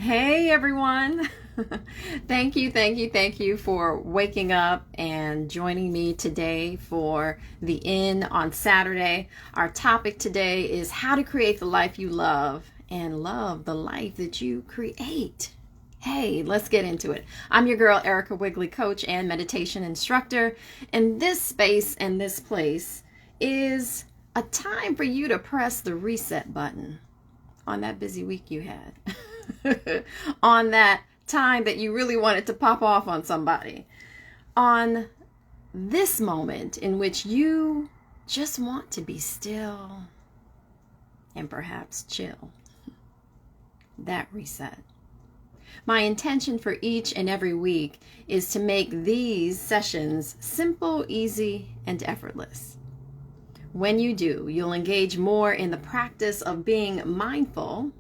Hey everyone. Thank you for waking up and joining me today for the In on Saturday. Our topic today is how to create the life you love and love the life that you create. Hey, let's get into it. I'm your girl, Erica Wigley, coach and meditation instructor. And this space and this place is a time for you to press the reset button on that busy week you had. On that time that you really wanted to pop off on somebody. On this moment in which you just want to be still and perhaps chill. That reset. My intention for each and every week is to make these sessions simple, easy, and effortless. When you do, you'll engage more in the practice of being mindful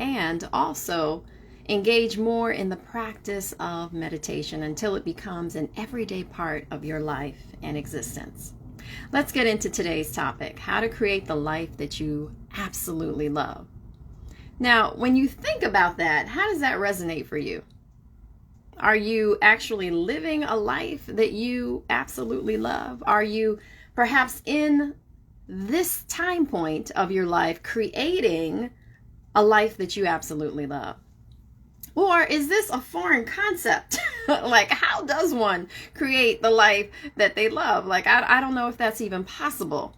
and also engage more in the practice of meditation until it becomes an everyday part of your life and existence. Let's get into today's topic, how to create the life that you absolutely love. Now, when you think about that, how does that resonate for you? Are you actually living a life that you absolutely love? Are you perhaps in this time point of your life creating a life that you absolutely love? Or is this a foreign concept? Like, how does one create the life that they love? Like, I don't know if that's even possible.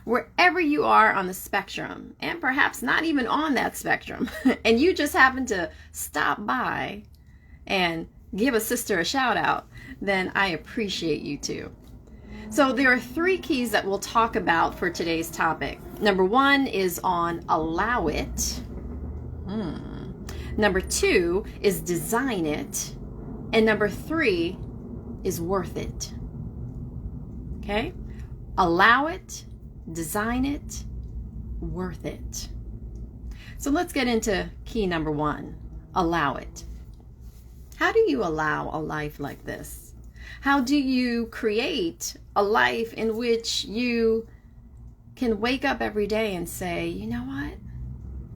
Wherever you are on the spectrum, and perhaps not even on that spectrum, and you just happen to stop by and give a sister a shout out, then I appreciate you too. So there are three keys that we'll talk about for today's topic. Number one is on allow it. Number two is design it. And number three is worth it. Okay? Allow it, design it, worth it. So let's get into key number one, allow it. How do you allow a life like this? How do you create a life in which you can wake up every day and say, you know what?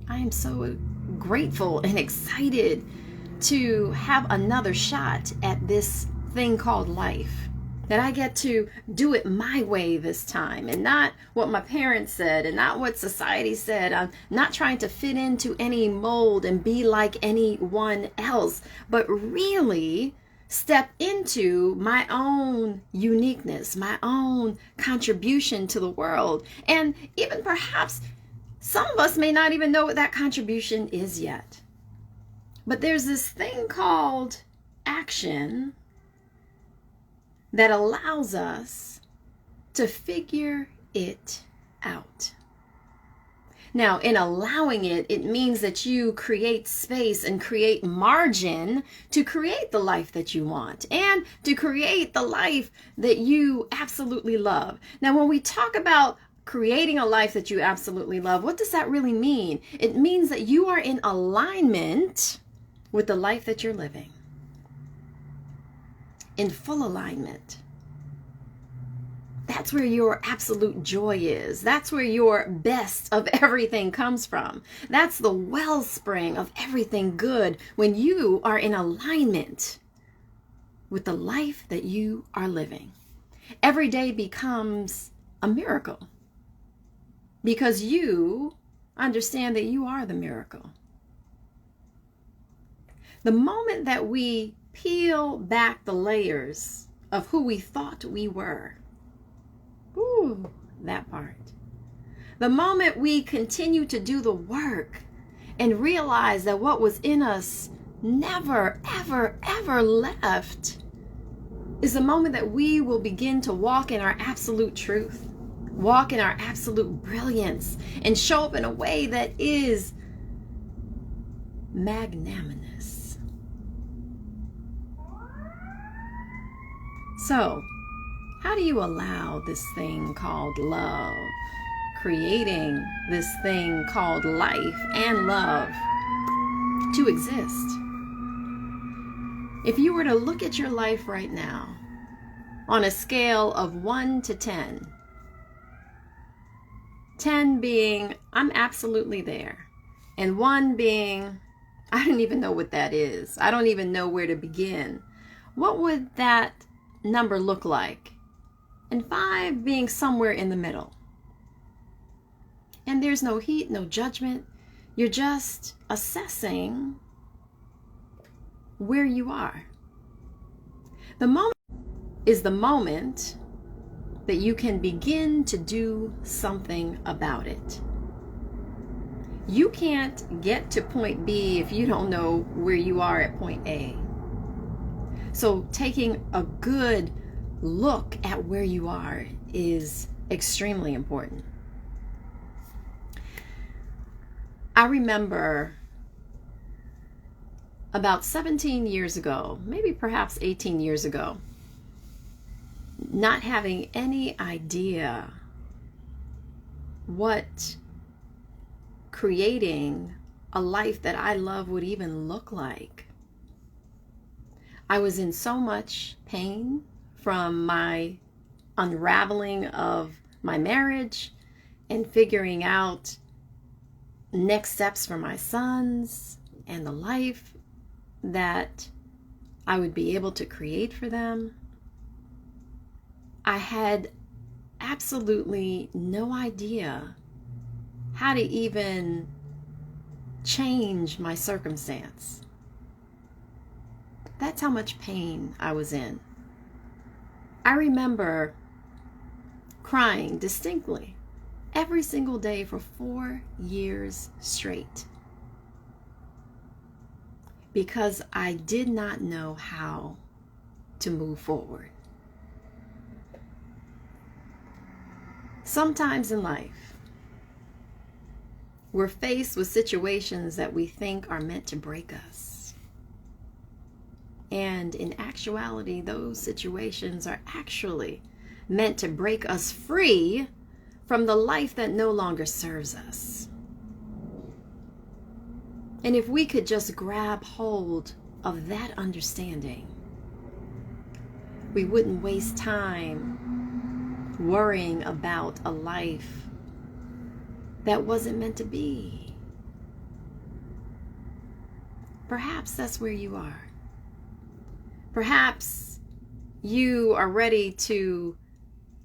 I am so grateful and excited to have another shot at this thing called life. That I get to do it my way this time and not what my parents said and not what society said. I'm not trying to fit into any mold and be like anyone else, but really step into my own uniqueness, my own contribution to the world. And even perhaps some of us may not even know what that contribution is yet. But there's this thing called action that allows us to figure it out. Now, in allowing it, it means that you create space and create margin to create the life that you want and to create the life that you absolutely love. Now, when we talk about creating a life that you absolutely love, what does that really mean? It means that you are in alignment with the life that you're living. In full alignment. That's where your absolute joy is. That's where your best of everything comes from. That's the wellspring of everything good when you are in alignment with the life that you are living. Every day becomes a miracle because you understand that you are the miracle. The moment that we peel back the layers of who we thought we were, that part. The moment we continue to do the work and realize that what was in us never, ever, ever left is the moment that we will begin to walk in our absolute truth, walk in our absolute brilliance, and show up in a way that is magnanimous. So, how do you allow this thing called love, creating this thing called life and love to exist? If you were to look at your life right now on a scale of 1 to 10, 10 being I'm absolutely there, and 1 being I don't even know what that is. I don't even know where to begin. What would that number look like? And 5 being somewhere in the middle. And there's no heat, no judgment. You're just assessing where you are. The moment is the moment that you can begin to do something about it. You can't get to point B if you don't know where you are at point A. So taking a good look at where you are is extremely important. I remember about 17 years ago, maybe perhaps 18 years ago, not having any idea what creating a life that I love would even look like. I was in so much pain from my unraveling of my marriage and figuring out next steps for my sons and the life that I would be able to create for them. I had absolutely no idea how to even change my circumstance. That's how much pain I was in. I remember crying distinctly every single day for 4 years straight because I did not know how to move forward. Sometimes in life, we're faced with situations that we think are meant to break us. And in actuality, those situations are actually meant to break us free from the life that no longer serves us. And if we could just grab hold of that understanding, we wouldn't waste time worrying about a life that wasn't meant to be. Perhaps that's where you are. Perhaps you are ready to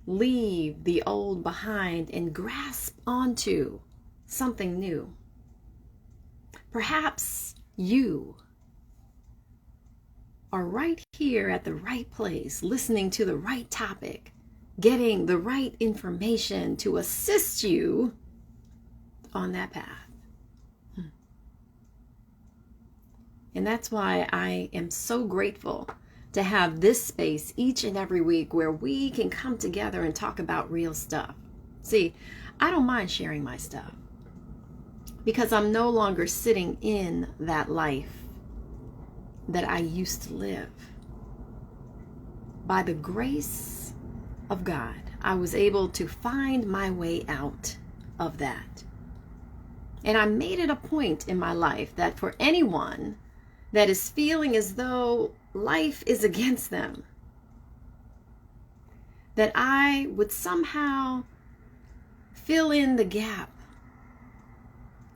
leave the old behind and grasp onto something new. Perhaps you are right here at the right place, listening to the right topic, getting the right information to assist you on that path. And that's why I am so grateful to have this space each and every week where we can come together and talk about real stuff. See, I don't mind sharing my stuff because I'm no longer sitting in that life that I used to live. By the grace of God, I was able to find my way out of that. And I made it a point in my life that for anyone that is feeling as though life is against them, that I would somehow fill in the gap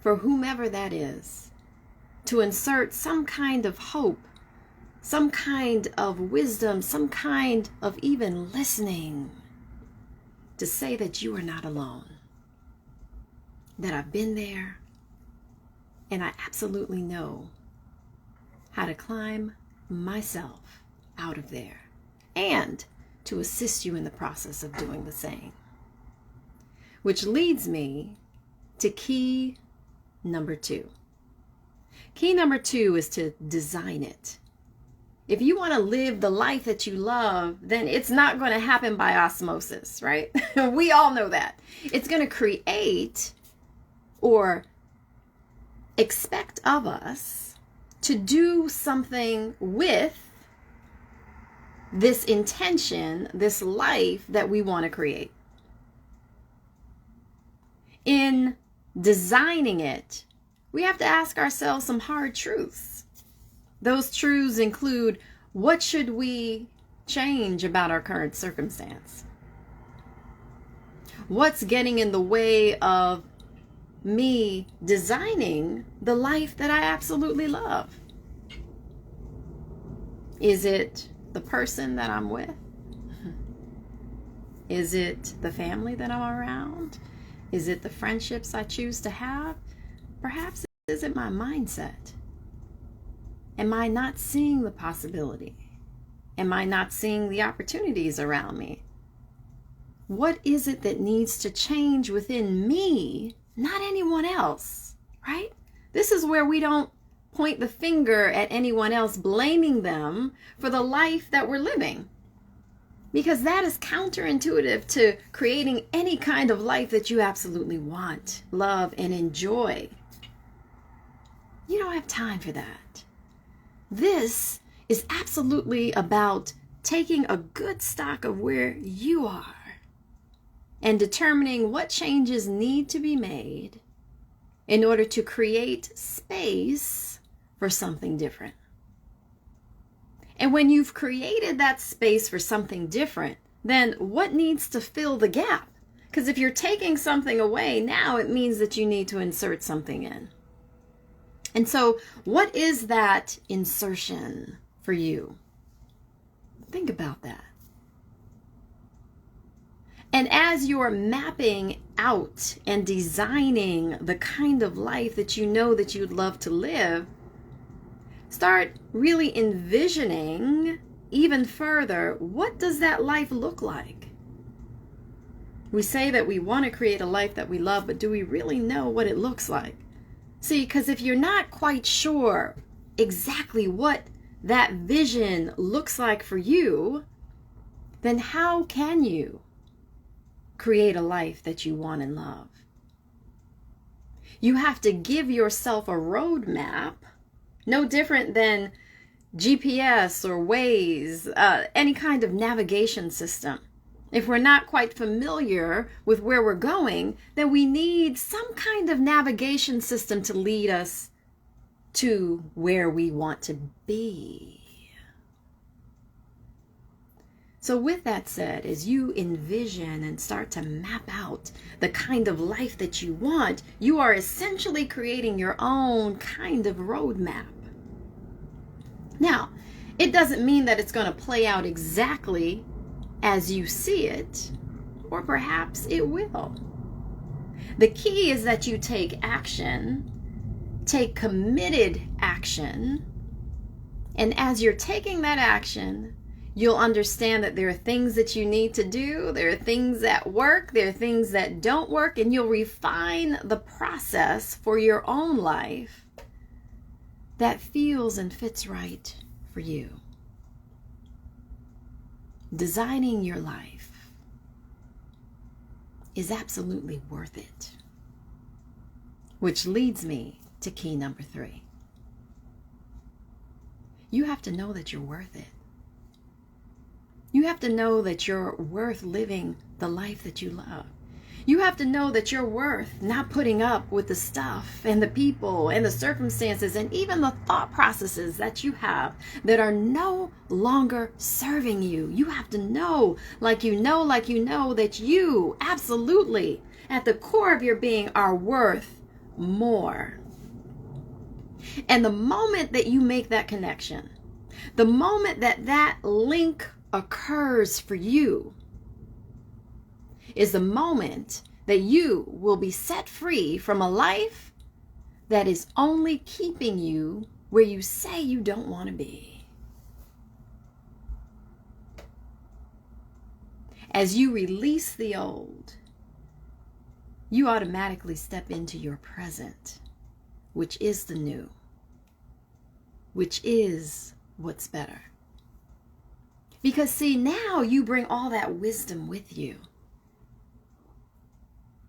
for whomever that is, to insert some kind of hope, some kind of wisdom, some kind of even listening, to say that you are not alone, that I've been there, and I absolutely know how to climb myself out of there, and to assist you in the process of doing the same. Which leads me to key number 2. Key number 2 is to design it. If you want to live the life that you love, then it's not going to happen by osmosis, right? We all know that. It's going to create or expect of us to do something with this intention, this life that we want to create. In designing it, we have to ask ourselves some hard truths. Those truths include, what should we change about our current circumstance? What's getting in the way of me designing the life that I absolutely love? Is it the person that I'm with? Is it the family that I'm around? Is it the friendships I choose to have? Perhaps is it my mindset? Am I not seeing the possibility? Am I not seeing the opportunities around me? What is it that needs to change within me, not anyone else, right? This is where we don't point the finger at anyone else, blaming them for the life that we're living. Because that is counterintuitive to creating any kind of life that you absolutely want, love, and enjoy. You don't have time for that. This is absolutely about taking a good stock of where you are and determining what changes need to be made in order to create space for something different. And when you've created that space for something different, then what needs to fill the gap? Because if you're taking something away, now it means that you need to insert something in. And so what is that insertion for you? Think about that. And as you're mapping out and designing the kind of life that you know that you'd love to live, start really envisioning even further, what does that life look like? We say that we want to create a life that we love, but do we really know what it looks like? See, because if you're not quite sure exactly what that vision looks like for you, then how can you create a life that you want and love? You have to give yourself a roadmap, no different than GPS or Waze, any kind of navigation system. If we're not quite familiar with where we're going, then we need some kind of navigation system to lead us to where we want to be. So with that said, as you envision and start to map out the kind of life that you want, you are essentially creating your own kind of roadmap. Now, it doesn't mean that it's going to play out exactly as you see it, or perhaps it will. The key is that you take action, take committed action, and as you're taking that action, you'll understand that there are things that you need to do, there are things that work, there are things that don't work, and you'll refine the process for your own life that feels and fits right for you. Designing your life is absolutely worth it. Which leads me to key number 3. You have to know that you're worth it. You have to know that you're worth living the life that you love. You have to know that you're worth not putting up with the stuff and the people and the circumstances and even the thought processes that you have that are no longer serving you. You have to know, like you know, that you absolutely, at the core of your being, are worth more. And the moment that you make that connection, the moment that that link occurs for you, is the moment that you will be set free from a life that is only keeping you where you say you don't want to be. As you release the old, you automatically step into your present, which is the new, which is what's better. Because see, now you bring all that wisdom with you.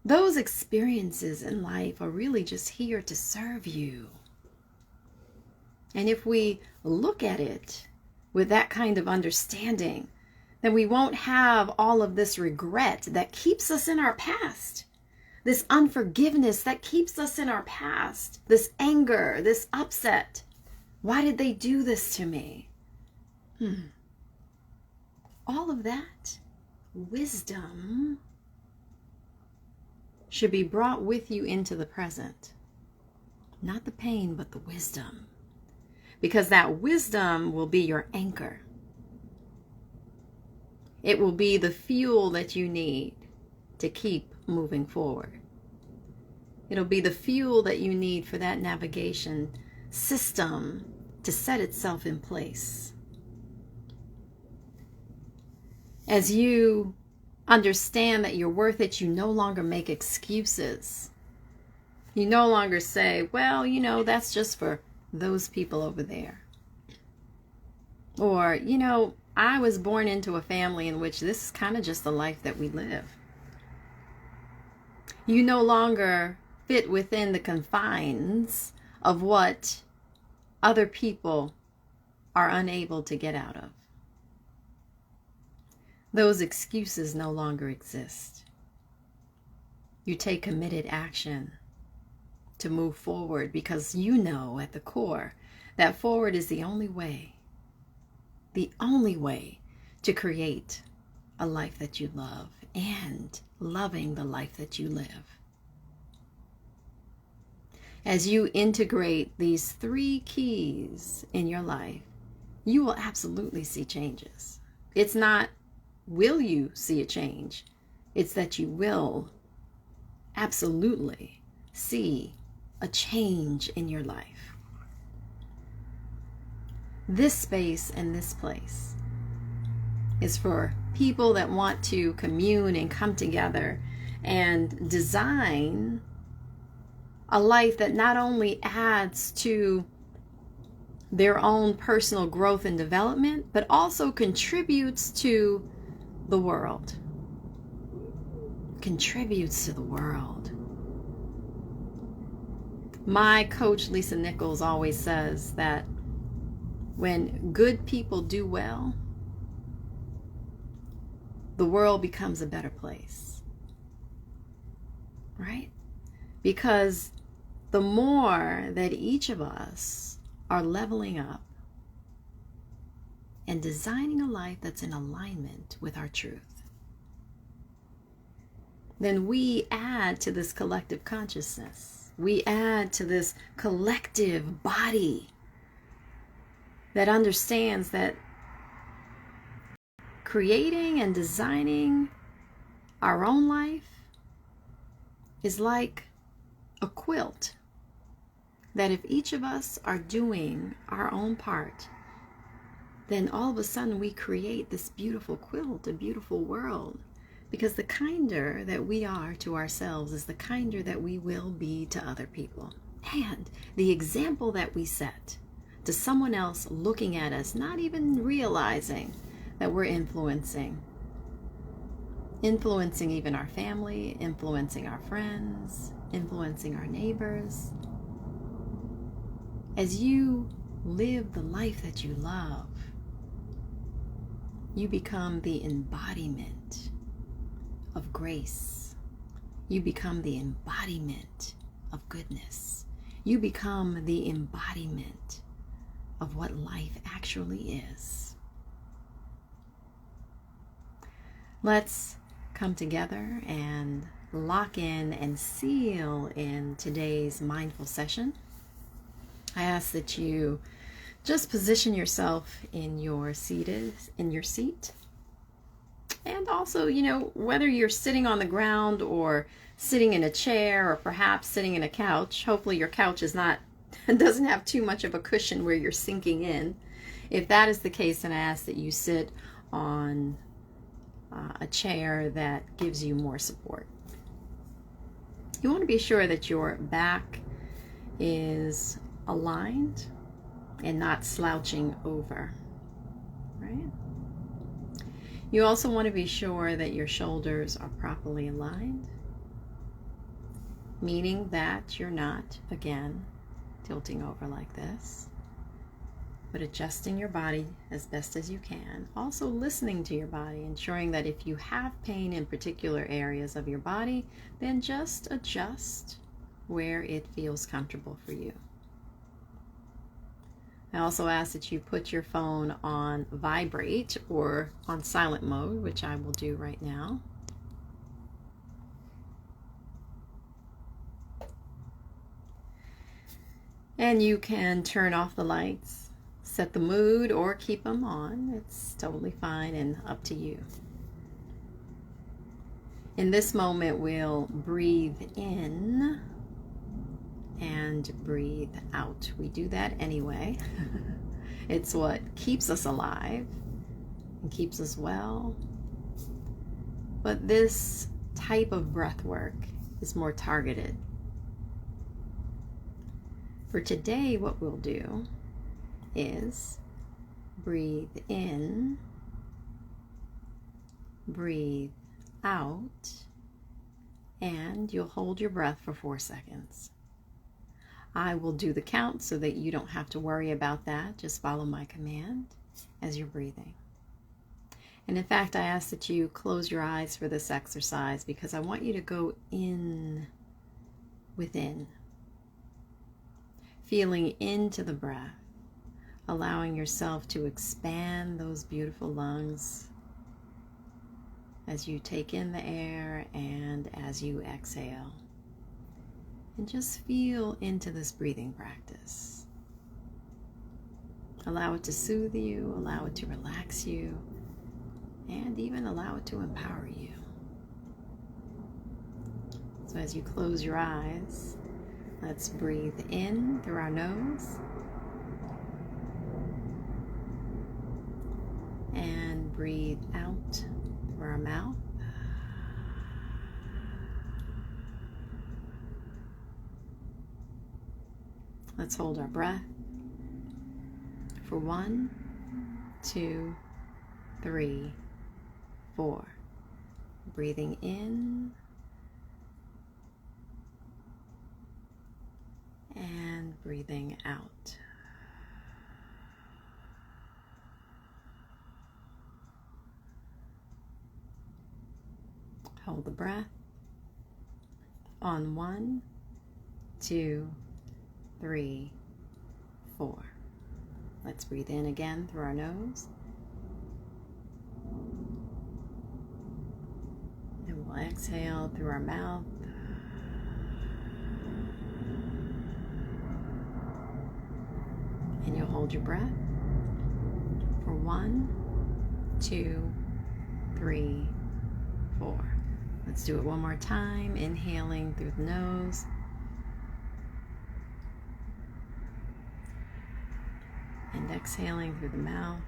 Those experiences in life are really just here to serve you. And if we look at it with that kind of understanding, then we won't have all of this regret that keeps us in our past. This unforgiveness that keeps us in our past. This anger, this upset. Why did they do this to me? All of that wisdom should be brought with you into the present. Not the pain, but the wisdom. Because that wisdom will be your anchor. It will be the fuel that you need to keep moving forward. It'll be the fuel that you need for that navigation system to set itself in place. As you understand that you're worth it, you no longer make excuses. You no longer say, well, that's just for those people over there. Or, I was born into a family in which this is kind of just the life that we live. You no longer fit within the confines of what other people are unable to get out of. Those excuses no longer exist. You take committed action to move forward because you know at the core that forward is the only way to create a life that you love and loving the life that you live. As you integrate these 3 keys in your life, you will absolutely see changes. It's not, will you see a change? It's that you will absolutely see a change in your life. This space and this place is for people that want to commune and come together and design a life that not only adds to their own personal growth and development, but also contributes to the world. Contributes to the world. My coach, Lisa Nichols, always says that when good people do well, the world becomes a better place. Right? Because the more that each of us are leveling up and designing a life that's in alignment with our truth, then we add to this collective consciousness. We add to this collective body that understands that creating and designing our own life is like a quilt. That if each of us are doing our own part, then all of a sudden we create this beautiful quilt, a beautiful world. Because the kinder that we are to ourselves is the kinder that we will be to other people. And the example that we set to someone else looking at us, not even realizing that we're influencing even our family, influencing our friends, influencing our neighbors. As you live the life that you love, you become the embodiment of grace. You become the embodiment of goodness. You become the embodiment of what life actually is. Let's come together and lock in and seal in today's mindful session. I ask that you just position yourself in your seat. And also, whether you're sitting on the ground or sitting in a chair or perhaps sitting in a couch, hopefully your couch doesn't have too much of a cushion where you're sinking in. If that is the case, then I ask that you sit on a chair that gives you more support. You want to be sure that your back is aligned and not slouching over, right? You also want to be sure that your shoulders are properly aligned, meaning that you're not, again, tilting over like this, but adjusting your body as best as you can. Also listening to your body, ensuring that if you have pain in particular areas of your body, then just adjust where it feels comfortable for you. I also ask that you put your phone on vibrate or on silent mode, which I will do right now. And you can turn off the lights, set the mood, or keep them on. It's totally fine and up to you. In this moment, we'll breathe in and breathe out. We do that anyway. It's what keeps us alive and keeps us well. But this type of breath work is more targeted. For today, what we'll do is breathe in, breathe out, and you'll hold your breath for 4 seconds. I will do the count so that you don't have to worry about that. Just follow my command as you're breathing. And in fact, I ask that you close your eyes for this exercise because I want you to go in, within, feeling into the breath, allowing yourself to expand those beautiful lungs as you take in the air and as you exhale. And just feel into this breathing practice. Allow it to soothe you, allow it to relax you, and even allow it to empower you. So as you close your eyes, let's breathe in through our nose and breathe out through our mouth. Let's hold our breath for 1, 2, 3, 4. Breathing in and breathing out. Hold the breath on 1, 2, 3, 4. Let's breathe in again through our nose. And we'll exhale through our mouth. And you'll hold your breath for 1, 2, 3, 4. Let's do it one more time. Inhaling through the nose. And exhaling through the mouth.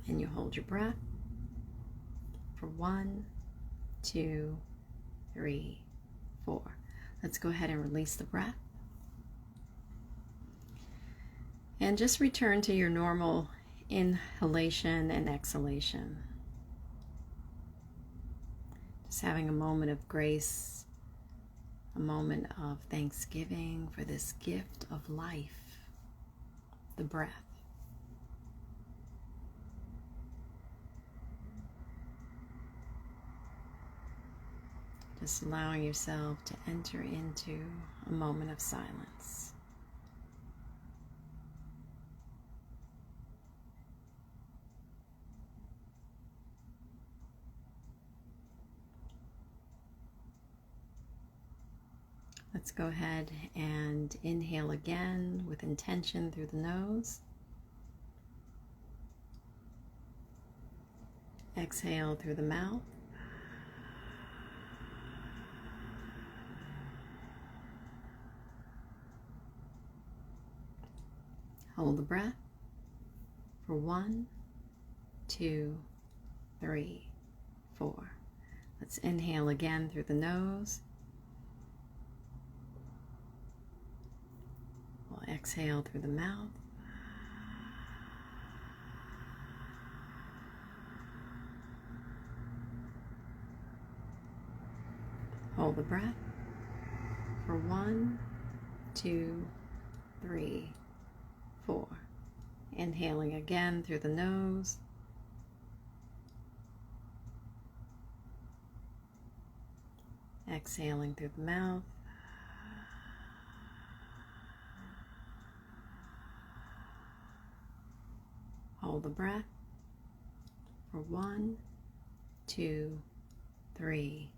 And you hold your breath for 1, 2, 3, 4. Let's go ahead and release the breath. And just return to your normal inhalation and exhalation. Just having a moment of grace, a moment of thanksgiving for this gift of life, the breath. Just allowing yourself to enter into a moment of silence. Let's go ahead and inhale again with intention through the nose. Exhale through the mouth. Hold the breath for 1, 2, 3, 4. Let's inhale again through the nose. We'll exhale through the mouth. Hold the breath for 1, 2, 3, 4. Inhaling again through the nose. Exhaling through the mouth. Hold the breath for 1, 2, 3,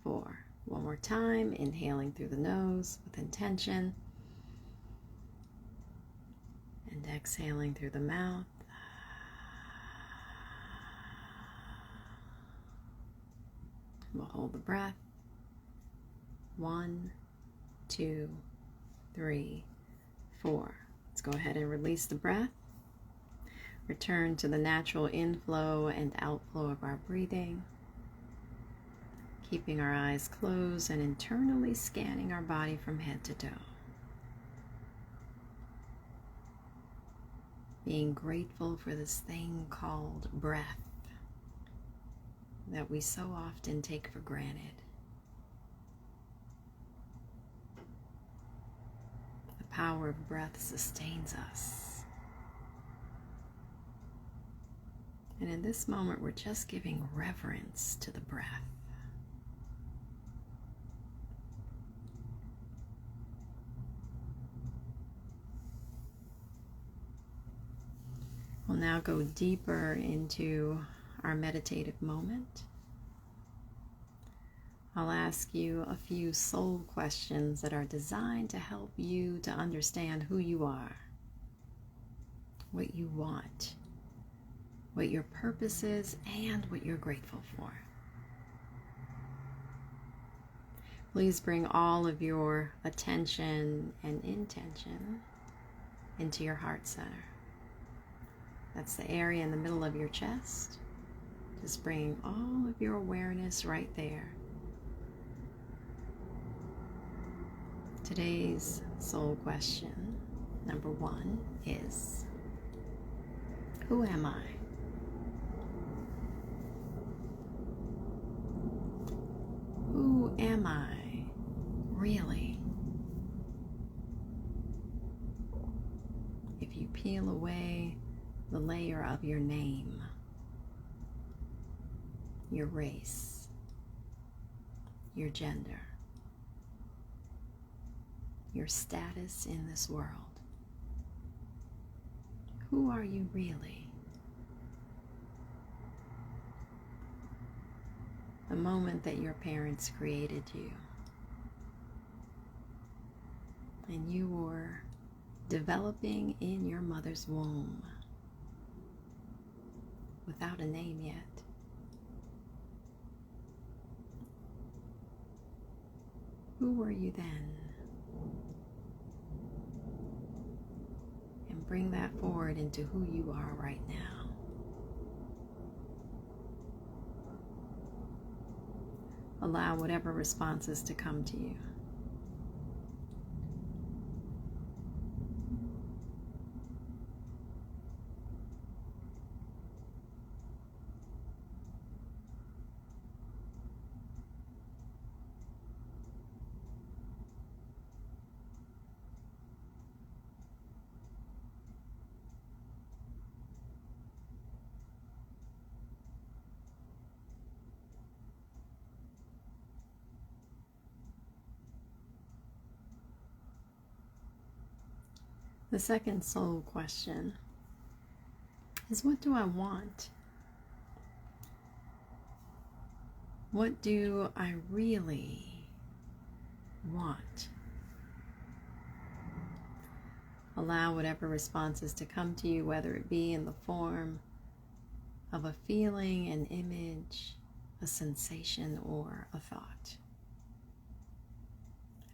4. One more time, inhaling through the nose with intention and exhaling through the mouth. We'll hold the breath. 1, 2, 3, 4. Let's go ahead and release the breath. Return to the natural inflow and outflow of our breathing. Keeping our eyes closed and internally scanning our body from head to toe. Being grateful for this thing called breath that we so often take for granted. The power of breath sustains us. And in this moment, we're just giving reverence to the breath. We'll now go deeper into our meditative moment. I'll ask you a few soul questions that are designed to help you to understand who you are, what you want, what your purpose is, and what you're grateful for. Please bring all of your attention and intention into your heart center. That's the area in the middle of your chest. Just bringing all of your awareness right there. Today's soul question, number 1, is, who am I? Who am I, really? If you peel away the layer of your name, your race, your gender, your status in this world, who are you really? The moment that your parents created you and you were developing in your mother's womb without a name yet. Who were you then? And bring that forward into who you are right now. Allow whatever responses to come to you. The second soul question is, what do I want? What do I really want? Allow whatever responses to come to you, whether it be in the form of a feeling, an image, a sensation, or a thought.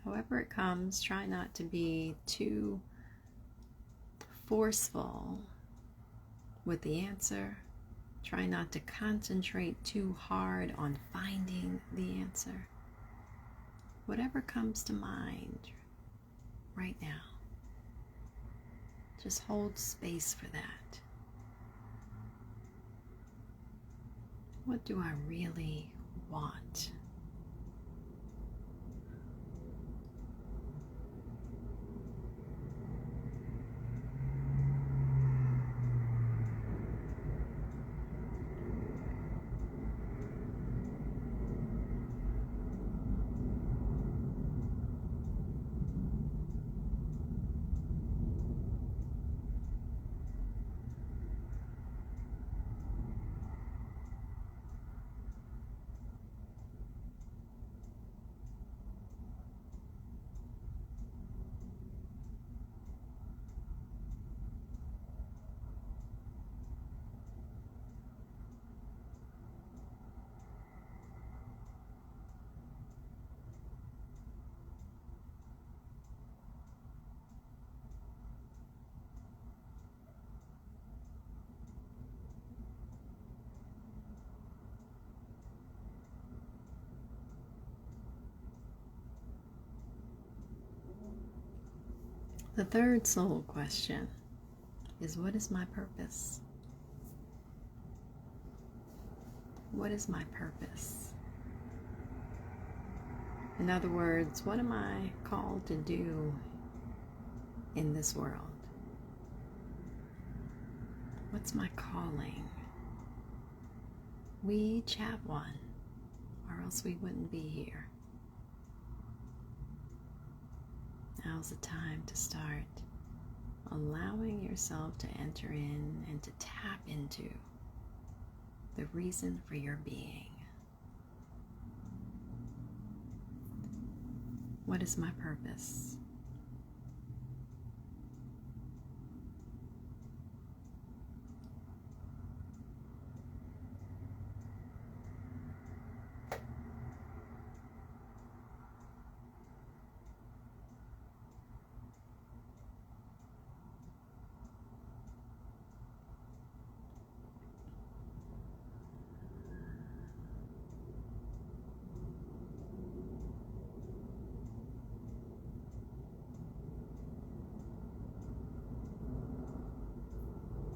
However it comes, try not to be too forceful with the answer. Try not to concentrate too hard on finding the answer. Whatever comes to mind right now, just hold space for that. What do I really want? The third soul question is, what is my purpose? What is my purpose? In other words, what am I called to do in this world? What's my calling? We each have one, or else we wouldn't be here. Now's the time to start allowing yourself to enter in and to tap into the reason for your being. What is my purpose?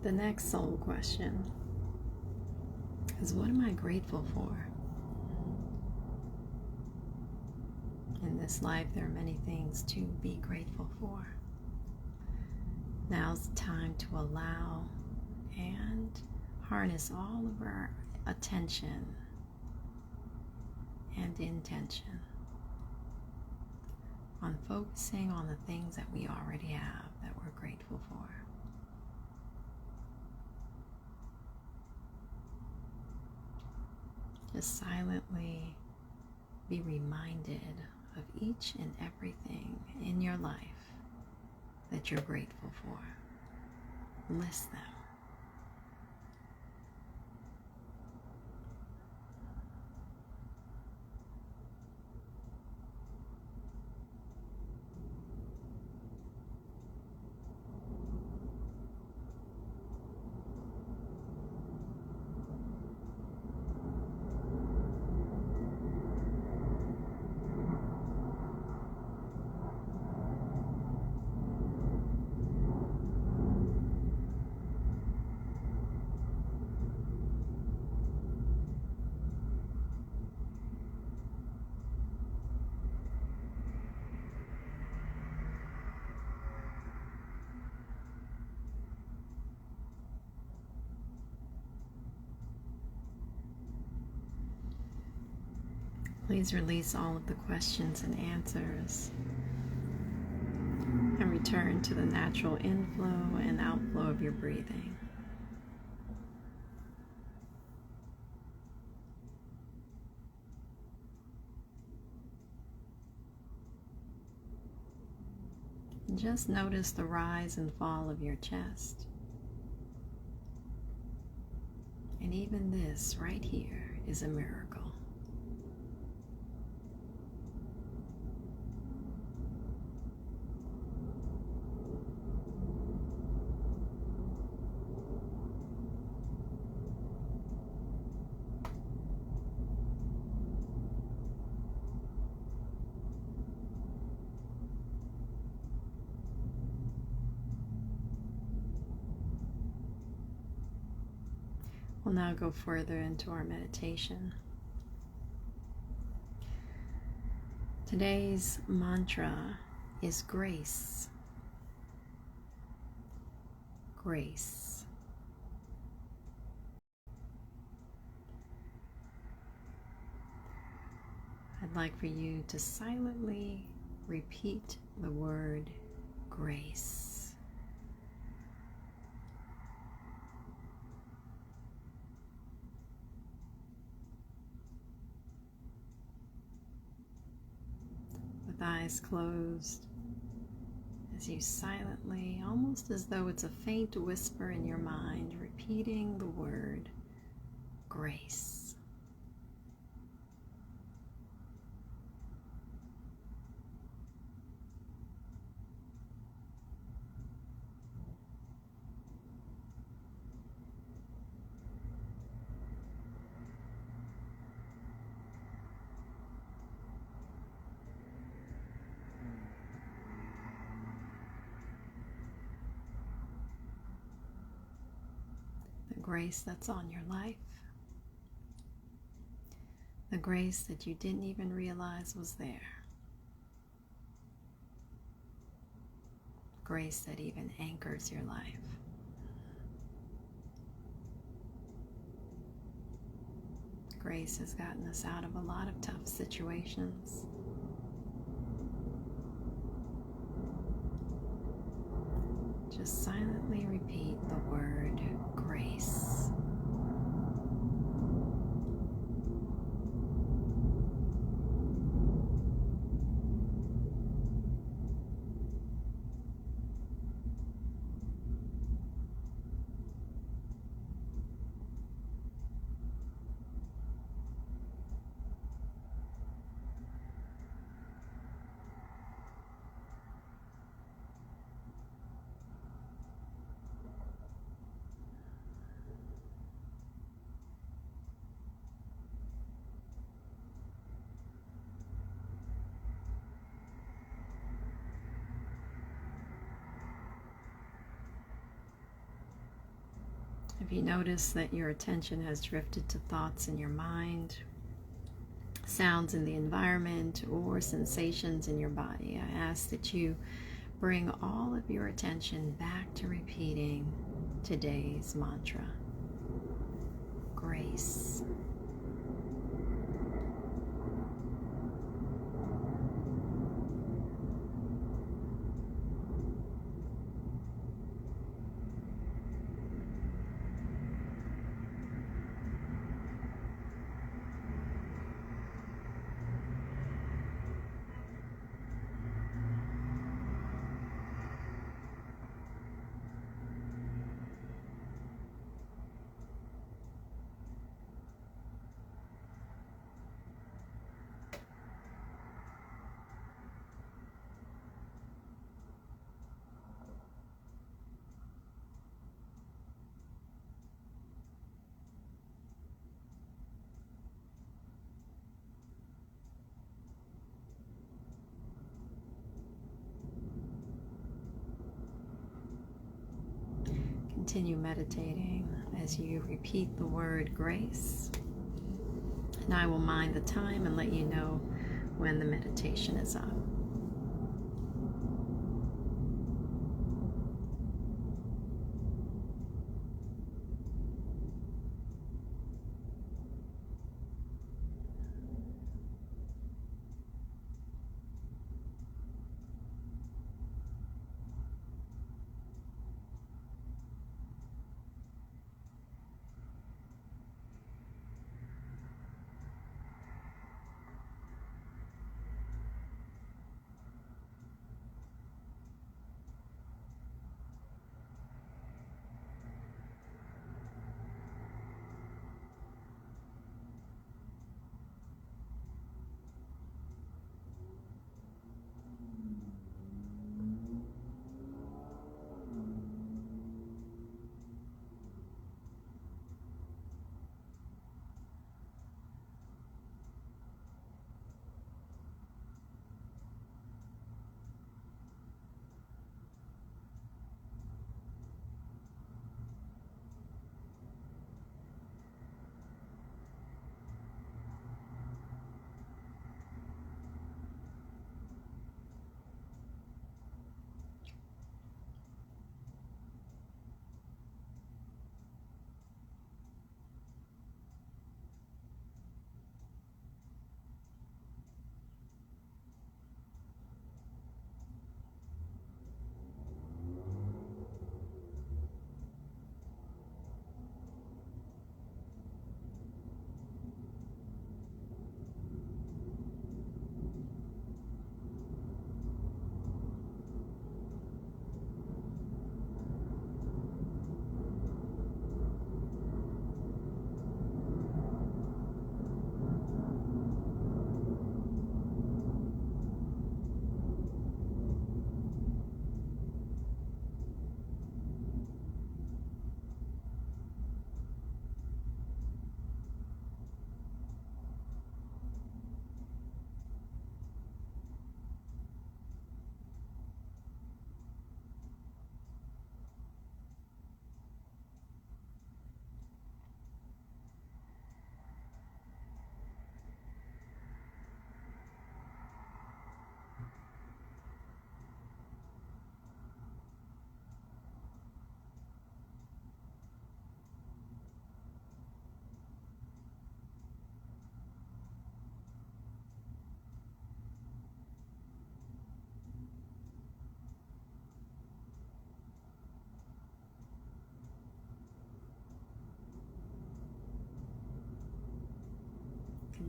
The next soul question is, what am I grateful for? In this life, there are many things to be grateful for. Now's the time to allow and harness all of our attention and intention on focusing on the things that we already have that we're grateful for. Just silently be reminded of each and everything in your life that you're grateful for. List them. Please release all of the questions and answers and return to the natural inflow and outflow of your breathing. Just notice the rise and fall of your chest. And even this right here is a miracle. We'll now go further into our meditation. Today's mantra is grace. Grace. I'd like for you to silently repeat the word grace. With eyes closed, as you silently, almost as though it's a faint whisper in your mind, repeating the word grace. grace that's on your life, the grace that you didn't even realize was there, grace that even anchors your life. Grace has gotten us out of a lot of tough situations. Just silently repeat the word grace. If you notice that your attention has drifted to thoughts in your mind, sounds in the environment, or sensations in your body, I ask that you bring all of your attention back to repeating today's mantra, grace. Continue meditating as you repeat the word grace, and I will mind the time and let you know when the meditation is up.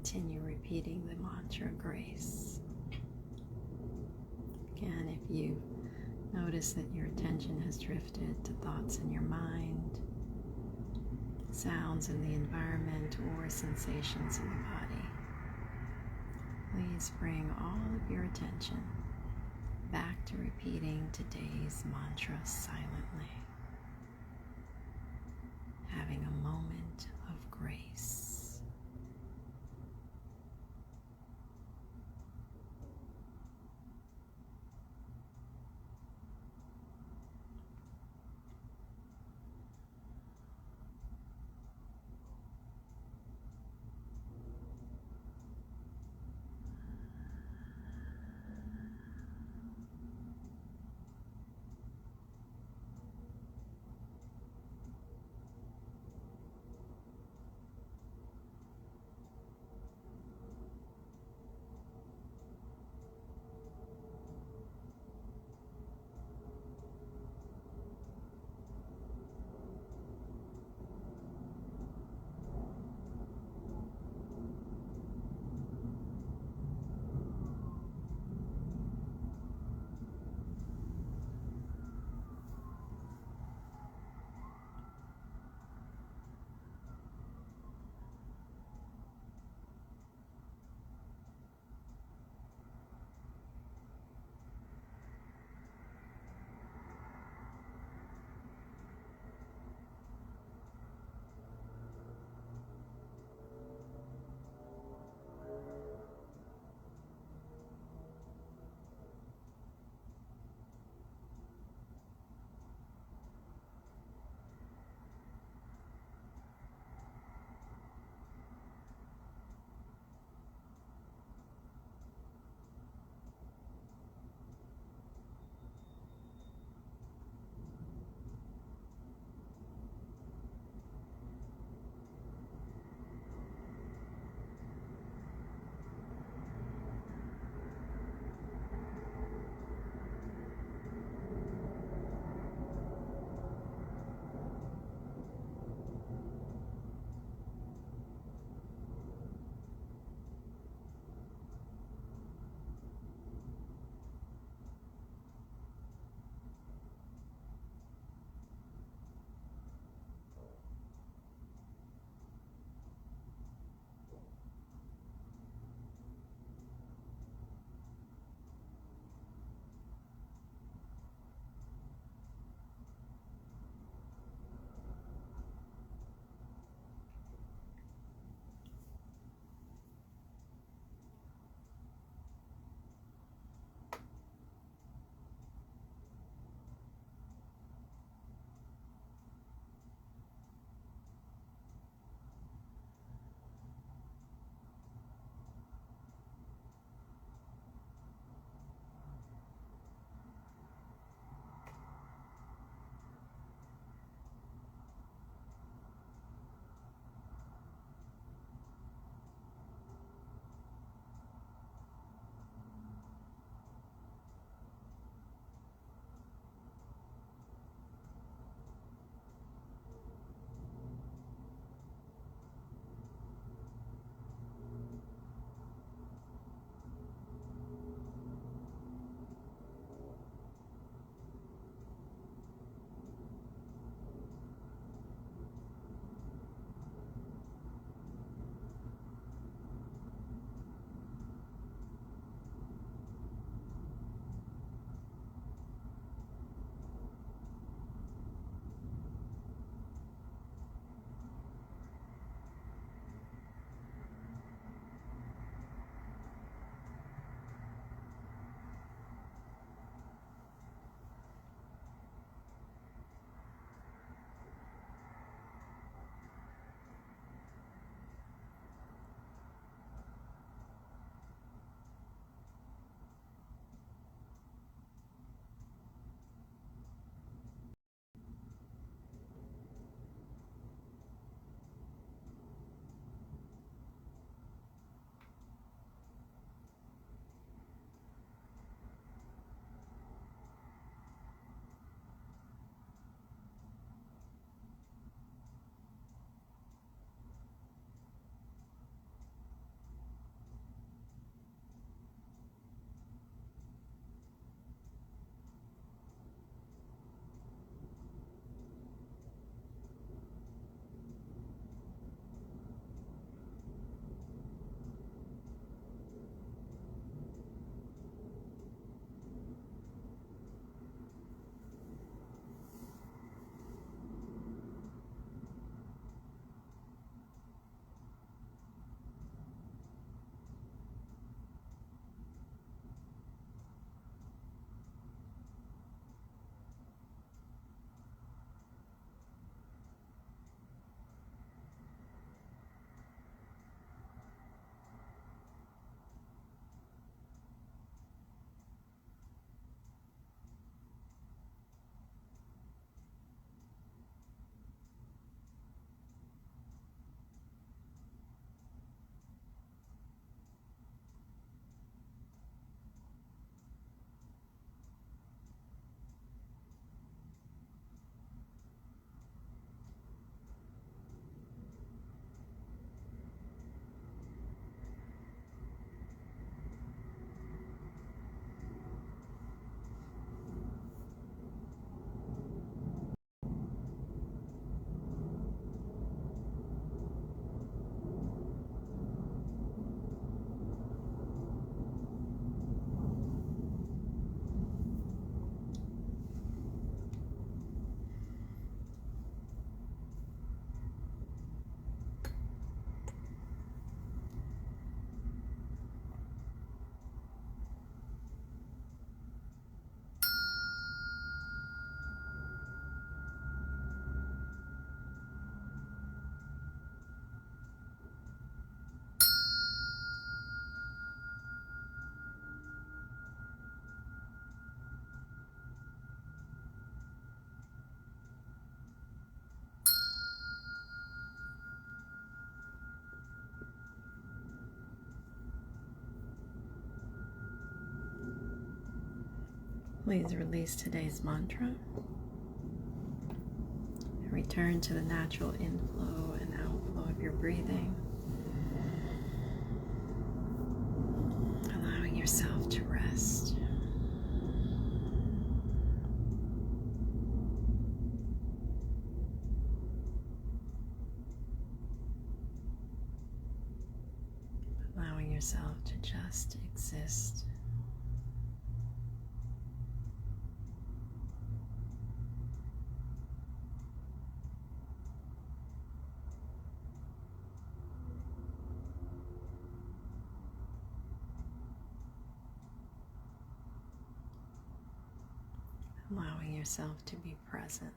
continue repeating the mantra grace. Again, if you notice that your attention has drifted to thoughts in your mind, sounds in the environment, or sensations in the body, please bring all of your attention back to repeating today's mantra silently, having a moment of grace. Please release today's mantra and return to the natural inflow and outflow of your breathing, allowing yourself to rest. Allowing yourself to just exist. Allowing yourself to be present.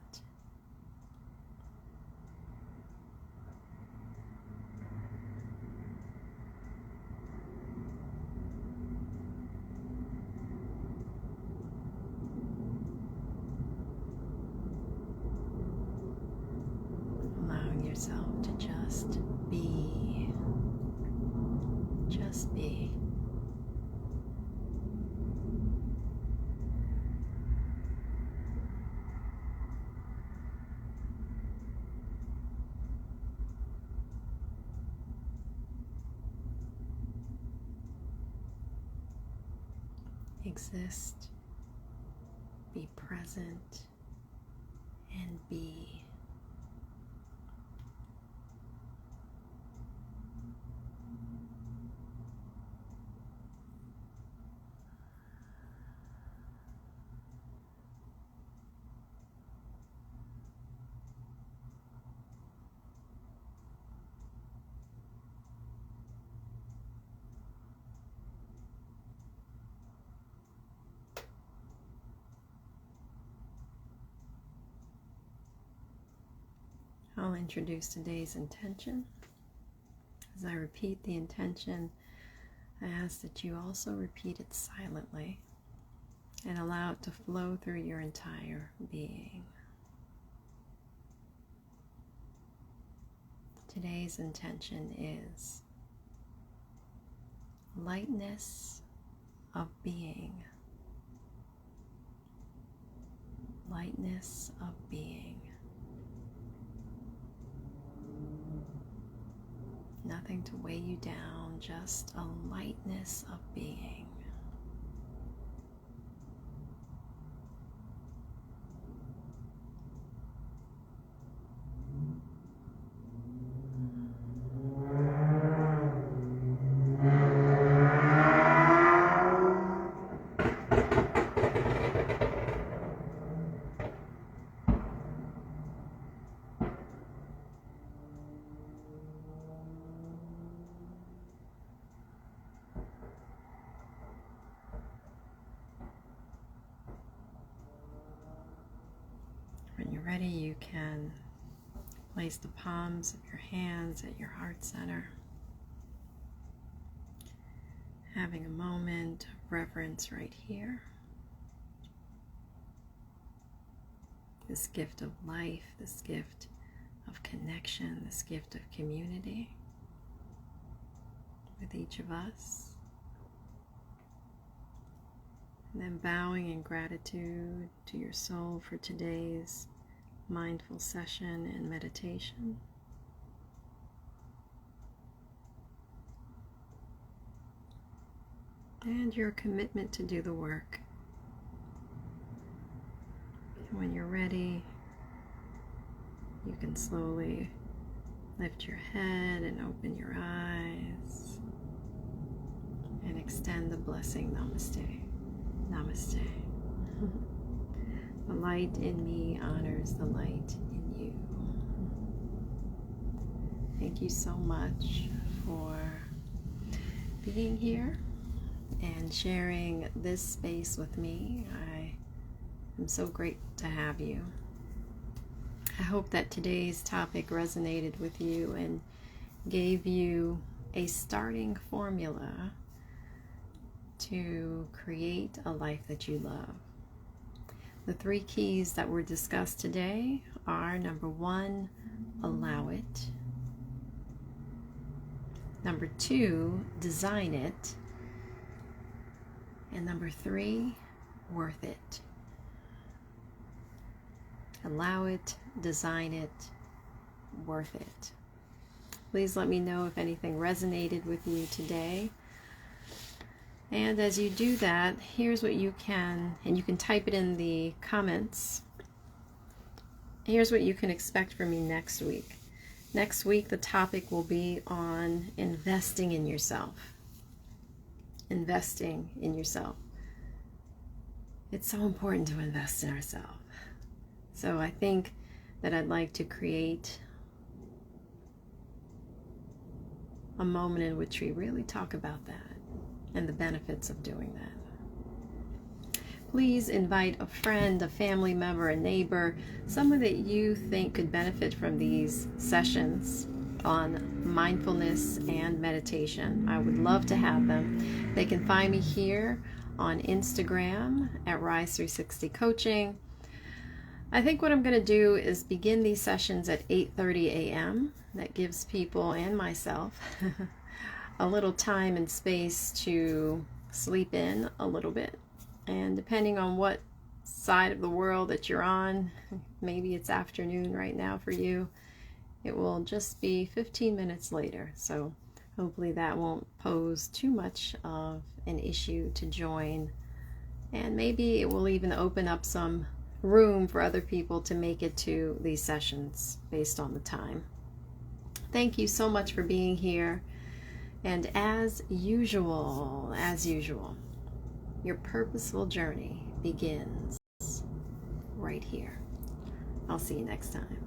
Allowing yourself to just be. Just be. Exist, be present, and be. I'll introduce today's intention. As I repeat the intention, I ask that you also repeat it silently and allow it to flow through your entire being. Today's intention is lightness of being. Lightness of being. Nothing to weigh you down, just a lightness of being. When you're ready, you can place the palms of your hands at your heart center, having a moment of reverence right here. This gift of life, this gift of connection, this gift of community with each of us. And then bowing in gratitude to your soul for today's mindful session and meditation. And your commitment to do the work. And when you're ready, you can slowly lift your head and open your eyes and extend the blessing. Namaste. Namaste. The light in me honors the light in you. Thank you so much for being here and sharing this space with me. I am so grateful to have you. I hope that today's topic resonated with you and gave you a starting formula to create a life that you love. The 3 keys that were discussed today are: number 1, allow it. Number 2, design it. And number 3, worth it. Allow it, design it, worth it. Please let me know if anything resonated with you today. And as you do that, here's what you can, and you can type it in the comments. Here's what you can expect from me next week. Next week, the topic will be on investing in yourself. Investing in yourself. It's so important to invest in ourselves. So I think that I'd like to create a moment in which we really talk about that and the benefits of doing that. Please invite a friend, a family member, a neighbor, someone that you think could benefit from these sessions on mindfulness and meditation. I would love to have them. They can find me here on Instagram at Rise360 Coaching. I think what I'm going to do is begin these sessions at 8:30 a.m. That gives people and myself a little time and space to sleep in a little bit. And depending on what side of the world that you're on, maybe it's afternoon right now for you, it will just be 15 minutes later. So hopefully that won't pose too much of an issue to join. And maybe it will even open up some room for other people to make it to these sessions based on the time. Thank you so much for being here. And as usual, your purposeful journey begins right here. I'll see you next time.